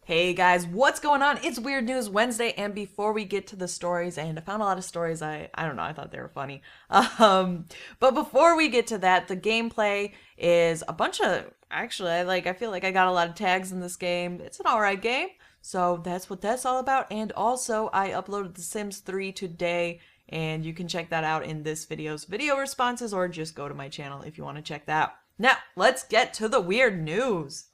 Hey guys, what's going on? It's Weird News Wednesday, and before we get to the stories, and I found a lot of stories, I don't know, I thought they were funny. But before we get to that, the gameplay is a bunch of, actually, I feel like I got a lot of tags in this game. It's an alright game, so that's what that's all about. And also, I uploaded The Sims 3 today, and you can check that out in this video's video responses, or just go to my channel if you want to check that out. Now, let's get to the weird news.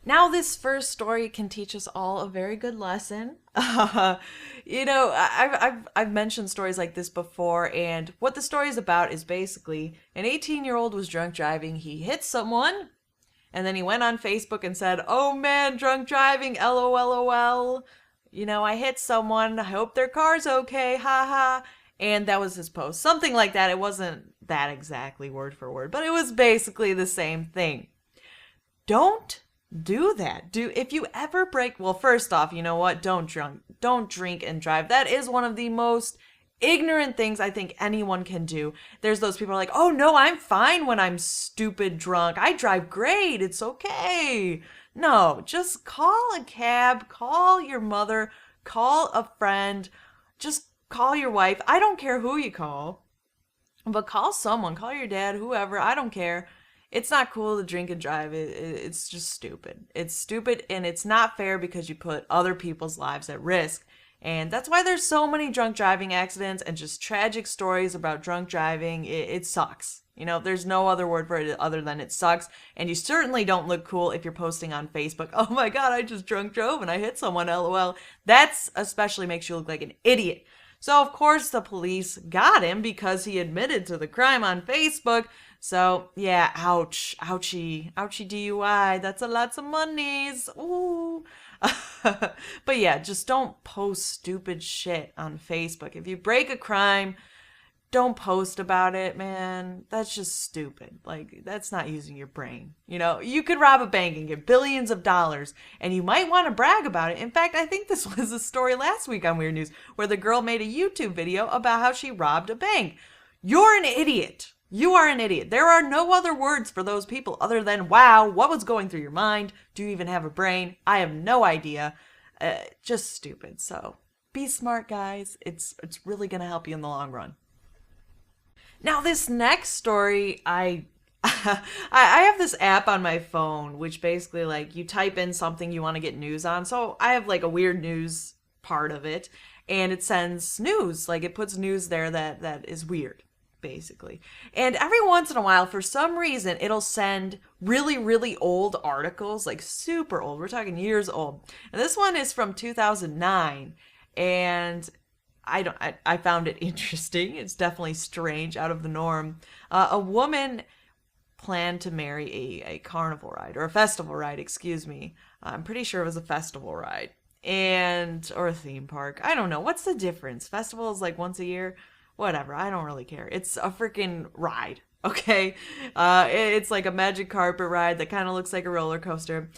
Now, this first story can teach us all a very good lesson. I've mentioned stories like this before, and what the story is about is basically an 18-year-old was drunk driving. He hit someone, and then he went on Facebook and said, "Oh man, drunk driving, LOLOL. I hit someone. I hope their car's okay, haha." And that was his post. Something like that. It wasn't that exactly word for word, but it was basically the same thing. Don't do that. If you ever break, well, first off, you know what? Don't drink and drive. That is one of the most ignorant things I think anyone can do. There's those people like, "Oh no, I'm fine when I'm stupid drunk. I drive great. It's okay." No, just call a cab, call your mother, call a friend, just call your wife. I don't care who you call, but call someone, call your dad, whoever, I don't care. It's not cool to drink and drive. It's just stupid. It's stupid, and it's not fair because you put other people's lives at risk. And that's why there's so many drunk driving accidents and just tragic stories about drunk driving. It sucks. There's no other word for it other than it sucks. And you certainly don't look cool if you're posting on Facebook, "Oh my God, I just drunk drove and I hit someone, LOL." That's especially makes you look like an idiot. So, of course, the police got him because he admitted to the crime on Facebook. So, yeah, ouch, ouchie, ouchie DUI. That's a lots of monies. Ooh. But yeah, just don't post stupid shit on Facebook. If you break a crime, don't post about it, man. That's just stupid. Like, that's not using your brain. You could rob a bank and get billions of dollars, and you might want to brag about it. In fact, I think this was a story last week on Weird News where the girl made a YouTube video about how she robbed a bank. You're an idiot. You are an idiot. There are no other words for those people other than, "Wow, what was going through your mind? Do you even have a brain? I have no idea." Just stupid. So be smart, guys. It's really going to help you in the long run. Now, this next story, I have this app on my phone, which basically, like, you type in something you want to get news on. So I have, like, a weird news part of it, and it sends news. Like, it puts news there that is weird, basically. And every once in a while, for some reason, it'll send really, really old articles, like super old. We're talking years old. And this one is from 2009, and I found it interesting. It's definitely strange, out of the norm. A woman planned to marry a carnival ride, or a festival ride, excuse me. I'm pretty sure it was a festival ride. Or a theme park. I don't know. What's the difference? Festival is like once a year. Whatever. I don't really care. It's a freaking ride. Okay? It's like a magic carpet ride that kind of looks like a roller coaster.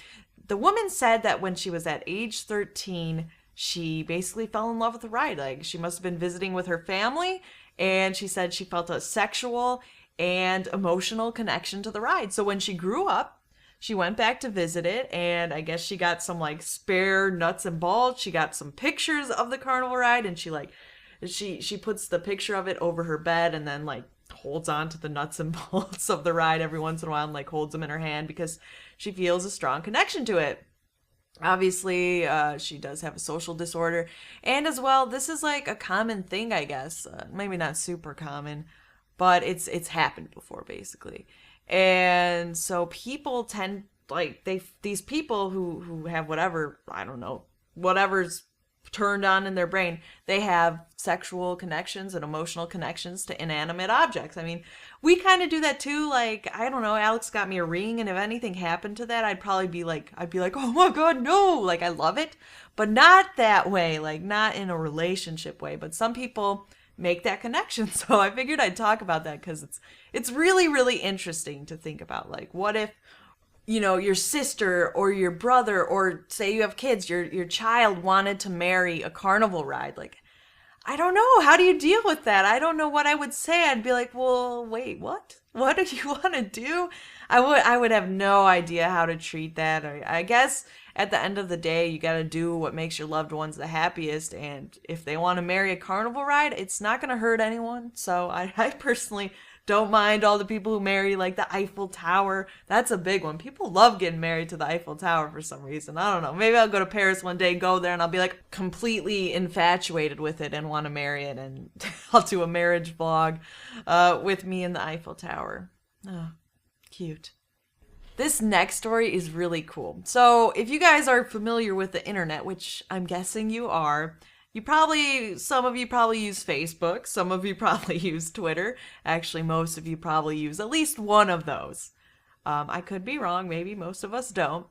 The woman said that when she was at age 13, she basically fell in love with the ride. Like, she must have been visiting with her family, and she said she felt a sexual and emotional connection to the ride. So when she grew up, she went back to visit it, and I guess she got some, like, spare nuts and bolts. She got some pictures of the carnival ride, and she puts the picture of it over her bed, and then, like, holds on to the nuts and bolts of the ride every once in a while, and, like, holds them in her hand because she feels a strong connection to it. Obviously, she does have a social disorder, and as well, this is like a common thing, I guess. Maybe not super common, but it's happened before, basically. And so people tend, like, these people who have whatever, I don't know, whatever's turned on in their brain, they have sexual connections and emotional connections to inanimate objects. I mean, we kind of do that too. Like, I don't know, Alex got me a ring, and if anything happened to that, I'd be like, "Oh my God, no!" Like, I love it, but not that way. Like, not in a relationship way. But some people make that connection, so I figured I'd talk about that because it's really, really interesting to think about. Like, what if your sister or your brother, or say you have kids, your child wanted to marry a carnival ride? Like, I don't know. How do you deal with that? I don't know what I would say. I'd be like, "Well, wait, what? What do you want to do?" I would have no idea how to treat that. I guess at the end of the day, you gotta do what makes your loved ones the happiest. And if they want to marry a carnival ride, it's not gonna hurt anyone. So I personally don't mind all the people who marry like the Eiffel Tower. That's a big one. People love getting married to the Eiffel Tower for some reason. I don't know. Maybe I'll go to Paris one day, go there, and I'll be like completely infatuated with it and want to marry it. And I'll do a marriage vlog with me in the Eiffel Tower. Oh, cute. This next story is really cool. So if you guys are familiar with the internet, which I'm guessing you are, some of you probably use Facebook, some of you probably use Twitter. Actually, most of you probably use at least one of those. I could be wrong, maybe most of us don't.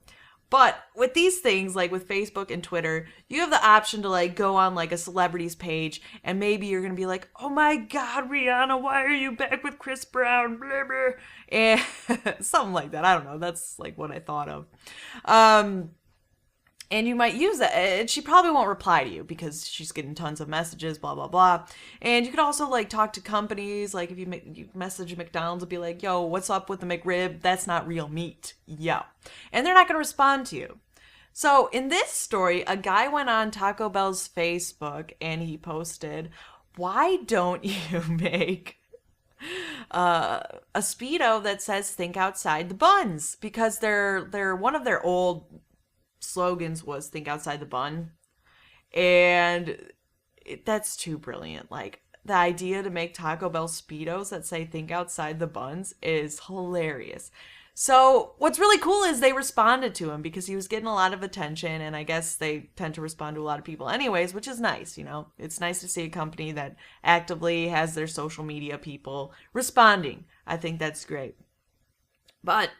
But with these things, like with Facebook and Twitter, you have the option to like go on like a celebrity's page and maybe you're going to be like, oh my God, Rihanna, why are you back with Chris Brown? Blah, blah. And something like that. I don't know. That's like what I thought of. And you might use that. And she probably won't reply to you because she's getting tons of messages, blah, blah, blah. And you could also like talk to companies. Like if you message McDonald's and be like, yo, what's up with the McRib? That's not real meat. Yeah. And they're not going to respond to you. So in this story, a guy went on Taco Bell's Facebook and he posted, why don't you make a Speedo that says think outside the buns? Because they're one of their old slogans was think outside the bun, and that's too brilliant. Like the idea to make Taco Bell Speedos that say think outside the buns is hilarious. So what's really cool is they responded to him because he was getting a lot of attention, and I guess they tend to respond to a lot of people anyways, which is nice. You know, it's nice to see a company that actively has their social media people responding. I think that's great. But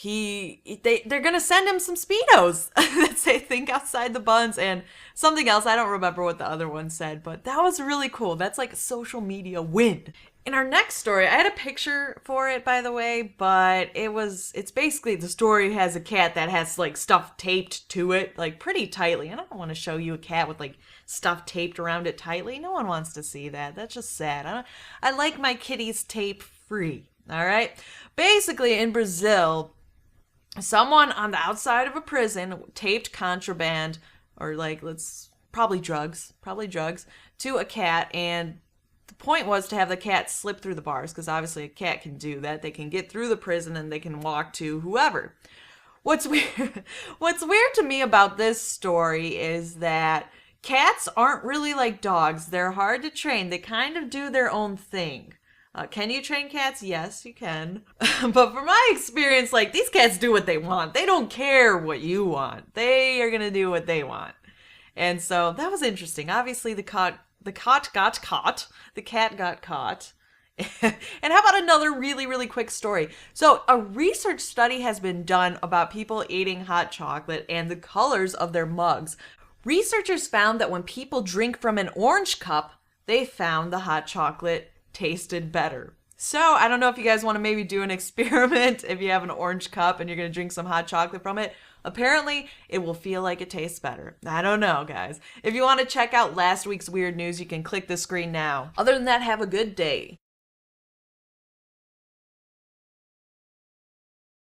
they're gonna send him some Speedos that say think outside the buns and something else. I don't remember what the other one said, but that was really cool. That's like a social media win. In our next story, I had a picture for it, by the way, but it's basically the story has a cat that has like stuff taped to it, like pretty tightly. And I don't want to show you a cat with like stuff taped around it tightly. No one wants to see that. That's just sad. I like my kitties tape free. All right. Basically, in Brazil, someone on the outside of a prison taped contraband, or like probably drugs, to a cat, and the point was to have the cat slip through the bars, because obviously a cat can do that. They can get through the prison and they can walk to whoever. What's weird to me about this story is that cats aren't really like dogs. They're hard to train. They kind of do their own thing. Can you train cats? Yes, you can. But from my experience, like, these cats do what they want. They don't care what you want. They are gonna do what they want. And so that was interesting. Obviously, the cat got caught. The cat got caught. And how about another really, really quick story? So a research study has been done about people eating hot chocolate and the colors of their mugs. Researchers found that when people drink from an orange cup, they found the hot chocolate tasted better. So I don't know if you guys want to maybe do an experiment. If you have an orange cup and you're going to drink some hot chocolate from it, apparently it will feel like it tastes better. I don't know, guys. If you want to check out last week's weird news, you can click the screen now. Other than that, have a good day.